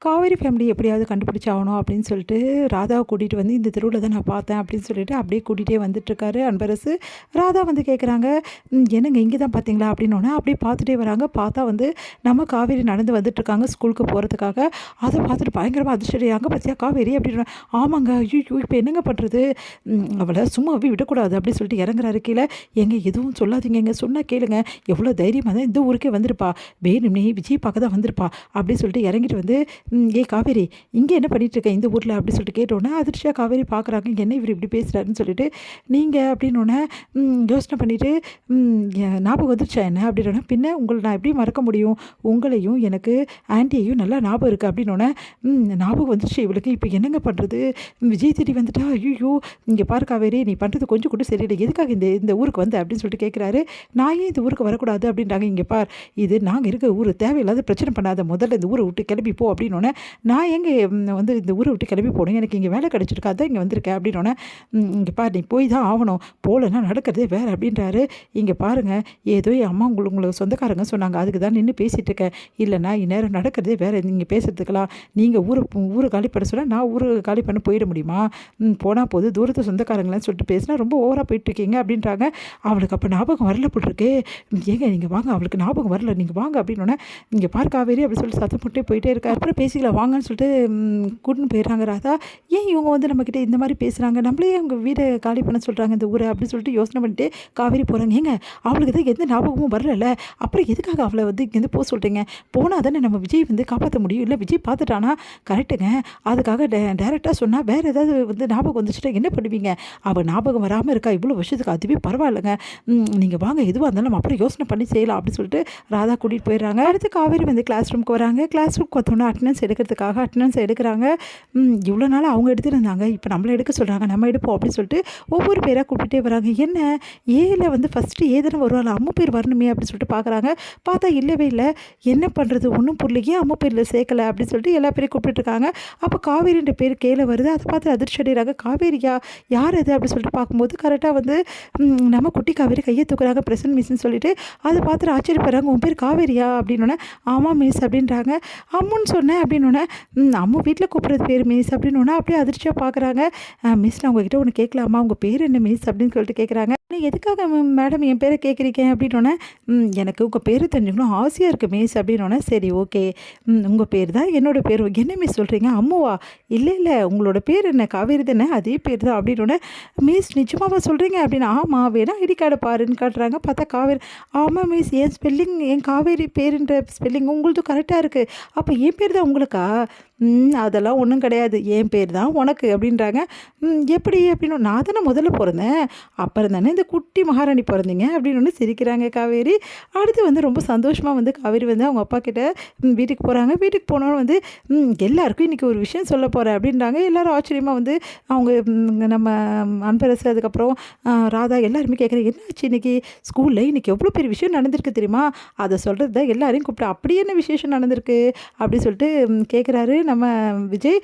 Kaveri family எப்படியாவது கண்டுபிடிச்சாகணும் அப்படின்னு சொல்லிட்டு ராதாவை கூட்டிகிட்டு வந்து இந்த தெருவில் தான் நான் பார்த்தேன் அப்படின்னு சொல்லிட்டு அப்படியே கூட்டிகிட்டே வந்துட்டுருக்காரு அன்பரசு. ராதா வந்து கேட்குறாங்க, என்னங்க இங்கே தான் பார்த்தீங்களா அப்படின்னோடனே அப்படியே பார்த்துட்டே வராங்க. பார்த்தா வந்து நம்ம காவேரி நடந்து வந்துட்டுருக்காங்க ஸ்கூலுக்கு போகிறதுக்காக. அதை பார்த்துட்டு பயங்கரமாக அதிர்ஷ்டடையாங்க. பார்த்தியா காவேரி அப்படின்னு. ஆமாங்க, ஐயோ இப்போ என்னங்க பண்ணுறது, அவளை சும்மாவே விடக்கூடாது அப்படின்னு சொல்லிட்டு இறங்குறாரு கீழே. எங்க எதுவும் சொல்லாதீங்க, சொன்னால் கேளுங்க, எவ்வளோ தைரியமாக தான் இந்த ஊருக்கே வந்திருப்பா, வேணும்னே விஜய் பார்க்க தான் வந்திருப்பா அப்படின்னு சொல்லிட்டு இறங்கிட்டு வந்து, ஏய் காவேரி இங்கே என்ன பண்ணிகிட்ருக்க இந்த ஊரில் அப்படி சொல்லிட்டு கேட்டோன்னே அதிர்ச்சியாக காவேரி பார்க்குறாங்க. என்ன இவர் இப்படி பேசுகிறாருன்னு சொல்லிட்டு. நீங்கள் அப்படின்னோடனே யோசனை பண்ணிவிட்டு, ஞாபகம் வந்துருச்சா என்ன அப்படின்னோடனே, பின்ன உங்களை நான் எப்படி மறக்க முடியும், உங்களையும் எனக்கு ஆன்ட்டியையும் நல்லா ஞாபகம் இருக்குது அப்படின்னோடனே, ஞாபகம் வந்துருச்சு இவளுக்கு, இப்போ என்னங்க பண்ணுறது, விஜய் தேடி வந்துட்டா, ஐயோ இங்கே பாரு காவேரி நீ பண்ணுறது கொஞ்சம் கூட சரியில்லை, எதுக்காக இந்த இந்த ஊருக்கு வந்து அப்படின்னு சொல்லிட்டு கேட்குறாரு. நான் ஏன் இந்த ஊருக்கு வரக்கூடாது அப்படின்றாங்க. இங்கே பார், இது நாங்கள் இருக்க ஊர், தேவையில்லாத பிரச்சனை பண்ணாத, முதல்ல இந்த ஊரை விட்டு கிளம்பி போ அப்படின்னோடனே, நான் எங்கே வந்து இந்த ஊரை விட்டு கிளம்பி போகணும், எனக்கு இங்கே வேலை கிடச்சிருக்கா, அதான் இங்கே வந்திருக்கேன் அப்படின்னோடனே, இங்கே பாரு நீ போய் தான் ஆகணும், போகலன்னா நடக்கிறதே வேறு அப்படின்றாரு. இங்கே பாருங்கள், ஏதோ என் அம்மா உங்களுக்கு சொந்தக்காரங்க சொன்னாங்க, அதுக்கு தான் நின்று பேசிகிட்டு இருக்கேன், இல்லைனா இந்நேரம் நடக்கிறதே வேறு, நீங்கள் பேசுறதுக்கெல்லாம் நீங்கள் ஊரை காலி பண்ண சொன்னால் நான் ஊரை காலி பண்ண போயிட முடியுமா, போனால் போது தூரத்து சொந்தக்காரங்களான்னு சொல்லிட்டு பேசினா ரொம்ப ஓவராக போயிட்டுருக்கீங்க அப்படின்றாங்க. அவளுக்கு அப்போ ஞாபகம் வரல போட்டிருக்கு, ஏங்க நீங்கள் வாங்க, அவளுக்கு ஞாபகம் வரல, நீங்கள் வாங்க அப்படின்னோடனே, இங்கே பாரு காவேரி அப்படி சொல்லிட்டு சத்தம் போட்டே போயிட்டே இருக்கா. அப்புறம் பேசிக்கலாம் வாங்கன்னு சொல்லிட்டு கூட்டின்னு போயிடுறாங்க. ராதா ஏன் இவங்க வந்து நம்மக்கிட்ட இந்த மாதிரி பேசுகிறாங்க, நம்மளே அவங்க வீடை காலி பண்ண சொல்கிறாங்க இந்த ஊரை அப்படின்னு சொல்லிட்டு யோசனை பண்ணிட்டு காவேரி போகிறாங்க. ஏங்க அவளுக்கு தான் எந்த ஞாபகமும் வரல, அப்புறம் எதுக்காக அவளை வந்து இங்கேருந்து போக சொல்கிறீங்க, போனால் தானே நம்ம விஜய் வந்து காப்பாற்ற முடியும், இல்லை விஜய் பார்த்துட்டானா கரெக்டுங்க, அதுக்காக டேரெக்டாக சொன்னால் வேறு ஏதாவது வந்து ஞாபகம் வந்துச்சுட்டா என்ன பண்ணுவீங்க, அவள் ஞாபகம் வராமல் இருக்கா இவ்வளோ வருஷத்துக்கு, அதுவே பரவாயில்லைங்க, நீங்கள் வாங்க எதுவாக இருந்தாலும் நம்ம அப்புறம் யோசனை பண்ணி செய்யலாம் அப்படின்னு சொல்லிட்டு ராதா கூட்டிகிட்டு போயிடுறாங்க. அடுத்து காவேரி வந்து கிளாஸ் ரூமுக்கு வராங்க. கிளாஸ் ரூமுக்கு பார்த்தோன்னா அட்டெண்டன்ஸ் எடுக்கிறதுக்காக அட்டெண்டன்ஸ் எடுக்கிறாங்க. இவ்வளோ நாள் அவங்க எடுத்துருந்தாங்க, இப்போ நம்மளை எடுக்க சொல்கிறாங்க, நம்ம எடுப்போம் அப்படின்னு சொல்லிட்டு ஒவ்வொரு பேராக கூப்பிட்டுட்டே வராங்க. என்ன ஏல வந்து ஃபஸ்ட்டு ஏதேன்னு வருவாள், அம்மா பேர் வரணுமே அப்படின்னு சொல்லிட்டு பார்க்குறாங்க. பார்த்தா இல்லவே இல்லை, என்ன பண்ணுறது ஒன்றும் புரியலையே, அம்மா பேரில் சேர்க்கலை அப்படின்னு சொல்லிட்டு எல்லா பேரையும் கூப்பிட்டுருக்காங்க. அப்போ காவேரின்ற பேர் கீழே வருது. அதை பார்த்து அதிர்ச்சி அடைகிறாங்க. காவேரியா யார் அது அப்படின்னு சொல்லிட்டு பார்க்கும்போது கரெக்டாக வந்து நம்ம குட்டி காவேரி கையை தூக்குறாங்க, ப்ரெசன்ட் மிஸ்ன்னு சொல்லிட்டு. அதை பார்த்துட்டு ஆச்சரியப்படுறாங்க. உன் பேர் காவேரியா அப்படின்னோடனே, ஆமாம் மிஸ் அப்படின்றாங்க. அம்முன்னு சொன்னேன் அப்படின்னோடனே, அம்மு வீட்டில் கூப்பிட்றது பேர் மிஸ் அப்படின்னோடனே அப்படியே அதிர்ச்சியாக பார்க்குறாங்க. மிஸ் நான் உங்ககிட்ட ஒன்று கேட்கலாமா, உங்கள் பேர் என்ன மிஸ் அப்படின்னு சொல்லிட்டு கேட்குறாங்க. எதுக்காக மேடம் என் பேரை கேட்குறீங்க அப்படின்னோடனே, எனக்கு உங்கள் பேர் தெரிஞ்சுக்கணும் ஆசையாக இருக்குது மிஸ் அப்படின்னோடனே, சரி ஓகே உங்கள் பேர் தான் என்னோடய பேர், என்ன மிஸ் சொல்கிறீங்க, அம்முவா, இல்லை உங்களோட பேர் என்ன, காவேரி தானே, அதே பேர் தான் அப்படின்னோடனே, மிஸ் நிஜமாவா சொல்கிறீங்க அப்படின்னு, ஆமாம் வேணா ஐடி கார்டை பாருன்னு காட்டுறாங்க. பார்த்தா காவேரி, ஆமாம் மிஸ் என் ஸ்பெல்லிங், என் காவேரி பேருன்ற ஸ்பெல்லிங் உங்களுது கரெக்டாக இருக்குது, அப்போ என் பேர் தான் உங்களுக்கா, அதெல்லாம் ஒன்றும் கிடையாது, என் பேர் தான் உனக்கு அப்படின்றாங்க. எப்படி அப்படின்னு, நான் தானே முதல்ல பிறந்தேன், அப்புறம் தானே இந்த குட்டி மகாராணி பிறந்தீங்க அப்படின்னு ஒன்று சிரிக்கிறாங்க காவேரி. அடுத்து வந்து ரொம்ப சந்தோஷமாக வந்து காவேரி வந்து அவங்க அப்பா கிட்ட வீட்டுக்கு போகிறாங்க. வீட்டுக்கு போனோன்னு வந்து எல்லாருக்கும் இன்றைக்கி ஒரு விஷயம் சொல்ல போகிறேன் அப்படின்றாங்க. எல்லோரும் ஆச்சரியமாக வந்து அவங்க நம்ம அன்பரசு அதுக்கப்புறம் ராதா எல்லாருமே கேட்குறேன், என்னாச்சு இன்றைக்கி ஸ்கூலில் இன்றைக்கி எவ்வளோ பெரிய விஷயம் நடந்திருக்கு தெரியுமா, அதை சொல்கிறது தான் எல்லாரையும் கூப்பிட்டு, அப்படி என்ன விசேஷம் நடந்திருக்கு அப்படின்னு சொல்லிட்டு கேட்குறாரு நம்ம விஜய்.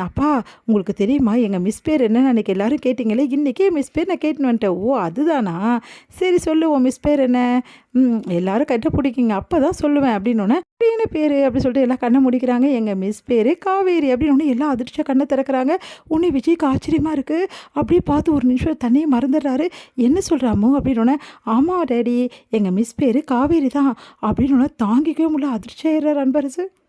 அப்பா உங்களுக்கு தெரியுமா எங்கள் மிஸ் பேர் என்னன்னு அன்றைக்கி எல்லோரும் கேட்டிங்களே, இன்றைக்கே மிஸ் பேர் நான் கேட்டுன்னு வந்துட்டேன். ஓ அதுதானா, சரி சொல்லுவோம் மிஸ் பேர் என்ன, எல்லோரும் கட்ட பிடிக்கிங்க அப்போ தான் சொல்லுவேன் அப்படின்னோடனே, என்ன பேர் அப்படி சொல்லிட்டு எல்லாம் கண்ணை முடிக்கிறாங்க. எங்கள் மிஸ் பேர் காவேரி அப்படின்னு எல்லாம் அதிர்ச்சியாக கண்ணை திறக்கிறாங்க. உன்னை விஜய்க்கு ஆச்சரியமாக இருக்குது, அப்படியே பார்த்து ஒரு நிமிஷம் தண்ணியை மறந்துடுறாரு. என்ன சொல்கிறாமோ அப்படின்னோடனே, ஆமாம் டேடி எங்கள் மிஸ் பேர் காவேரி தான் அப்படின்னோடனே தாங்கிக்கவே முடியல, அதிர்ச்சியாகிறார் அன்பரசு.